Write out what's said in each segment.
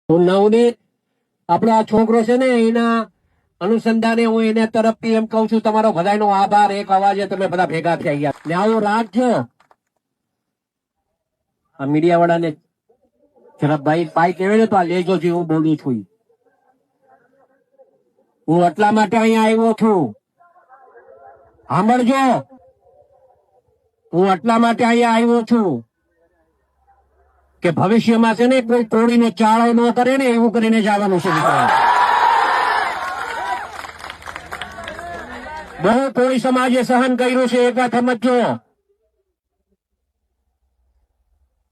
હું નવનીત આપણો આ છોકરો છે ને એના અનુસંધાને હું એને તરફથી એમ કઉ છું, તમારો બધાનો આભાર. એક અવાજે તમે બધા ભેગા થઈ ગયા ને આવું રાખજો. આ મીડિયા વાળાને જરા ભાઈ કહેવાય ને તો આ લેજો જે હું બોલું છું. હું એટલા માટે અહીંયા આવ્યો છું, સાંભળજો. હું એટલા માટે અહીંયા આવ્યો છું કે ભવિષ્યમાં છે ને કોઈ કોળીને ચાળો ન કરે ને એવું કરીને જવાનું છે. બહુ કોળી સમાજે સહન કર્યું છે, એક વાત સમજો.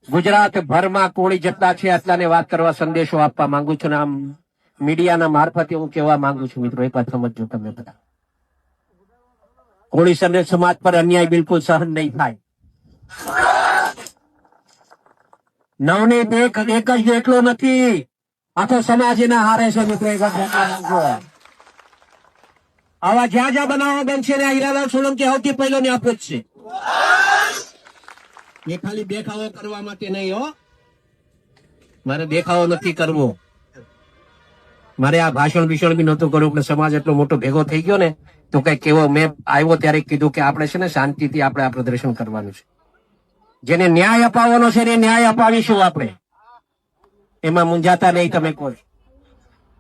ગુજરાત ભરમાં કોળી જેટલા છે એટલાને વાત કરવા સંદેશો આપવા માંગુ છું ને આમ મીડિયાના મારફતે હું કહેવા માંગુ છું. મિત્રો, એક વાત સમજો તમે બધા. કોળી સમાજ પર અન્યાય બિલકુલ સહન નહીં થાય. નવનીત એક જ એટલો નથી, આખો સમાજ એના હારે છે. મિત્રો, એક આવા જ્યાં જ્યાં બનાવો બનશે ને હીરાલાલ સોલંકી સૌથી પહેલો ને આપે જ છે. એ ખાલી દેખાવો કરવા માટે નહીં હો, મારે દેખાવો નથી કરવો. મારે આ ભાષણ બી નહોતું કરવું, પણ સમાજ એટલો મોટો ભેગો થઈ ગયો ને તો કઈ કેવો. મેં આવ્યો ત્યારે કીધું કે આપણે છે ને શાંતિથી આપણે આ પ્રદર્શન કરવાનું છે. જેને ન્યાય અપાવવાનો છે ને ન્યાય અપાવીશું આપણે, એમાં મૂંઝાતા નહીં તમે કોઈ.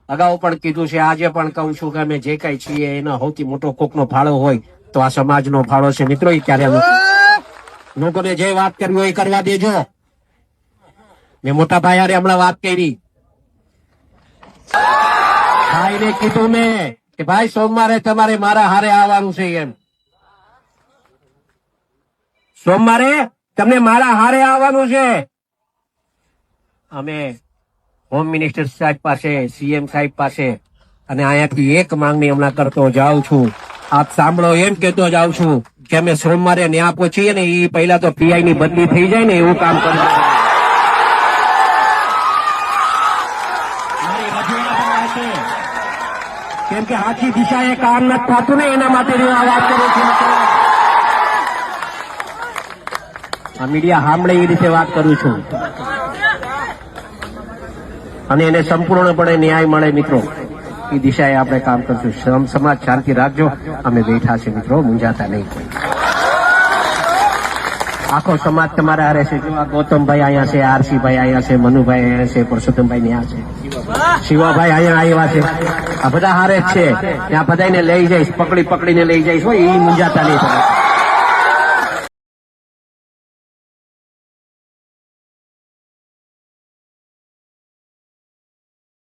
અગાઉ પણ કીધું છે, આજે પણ કહું છું કે અમે જે કઈ છીએ એનો સૌથી મોટો કોકનો ફાળો હોય તો આ સમાજનો ફાળો છે. મિત્રો, એ ક્યારે લોકોને જે વાત કરવી હોય એ કરવા દેજો. મેં મોટા ભાઈ હારે હમણાં વાત કરી, ભાઈને કીધું મેં કે ભાઈ સોમવારે તમારે મારા હારે આવવાનું છે. એમ સોમવારે તમને મારા હારે આવવાનું છે. અમે હોમ મિનિસ્ટર સાહેબ પાસે, સીએમ સાહેબ પાસે અને અહીંયાથી એક માંગણી હમણાં કરતો જાઉં છું. આપ સાંભળો, એમ કેતો જાઉં છું કે અમે સોમવારે ન્યા પહોંચીએ ને એ પહેલા તો પીઆઈ ની બદલી થઈ જાય ને એવું કામ કરવું. કેમ કે આખી દિશાએ કામ નથી થતું ને એના માટે આ વાત કરું છું. આ મીડિયા સાંભળે એ રીતે વાત કરું છું અને એને સંપૂર્ણપણે ન્યાય મળે. મિત્રો, એ દિશાએ આપણે કામ કરશું. સમાજ શાંતિ રાખજો, અમે બેઠા છે. મિત્રો, મૂંઝાતા નહીં. આખો સમાજ તમારા હારે છે. જો આ ગૌતમભાઈ અહીંયા છે, આરસીભાઈ અહીંયા છે, મનુભાઈ અહીંયા છે, પરસોત્તમભાઈ ત્યાં છે, શિવાભાઈ અહીંયા આવ્યા છે. આ બધા હારે જ છે. ત્યાં બધાને લઈ જઈશ, પકડીને લઈ જઈશ. હોય એ મૂંઝાતા નહીં.